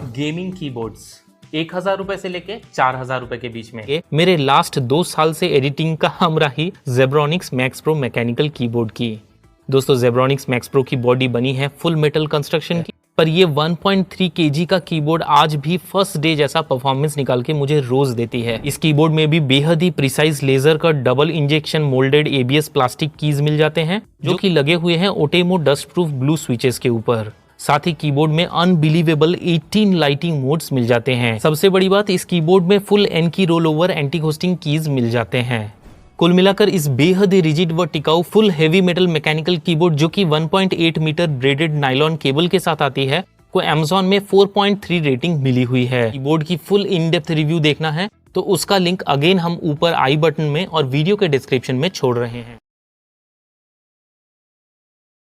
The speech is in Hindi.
गेमिंग कीबोर्ड्स 1000 रुपए से लेके 4000 रुपए के बीच में। मेरे लास्ट 2 साल से एडिटिंग का हम रही Zebronics Max Pro mechanical keyboard की। दोस्तों Zebronics Max Pro की बॉडी बनी है फुल मेटल कंस्ट्रक्शन की, पर ये 1.3 kg का कीबोर्ड आज भी फर्स्ट डे जैसा परफॉर्मेंस निकाल के मुझे रोज देती है। इस कीबोर्ड में भी बेहद ही प्रिसाइज लेजर का double injection moulded ABS plastic keys मिल जाते हैं जो कि लगे हुए हैं Outemu dust proof blue switches के ऊपर। साथ ही कीबोर्ड में अनबिलीवेबल 18 लाइटिंग मोड्स मिल जाते हैं। सबसे बड़ी बात, इस कीबोर्ड में full N key rollover anti ghosting keys मिल जाते हैं। कुल मिलाकर इस बेहद ही रिजिड व टिकाऊ full heavy metal mechanical keyboard जो कि 1.8 मीटर ब्रेडेड नायलॉन केबल के साथ आती है को Amazon में 4.3 रेटिंग मिली हुई है। कीबोर्ड की फुल इन डेप्थ रिव्यू देखना है तो उसका लिंक अगेन हम ऊपर आई बटन में और वीडियो के डिस्क्रिप्शन में छोड़ रहे हैं।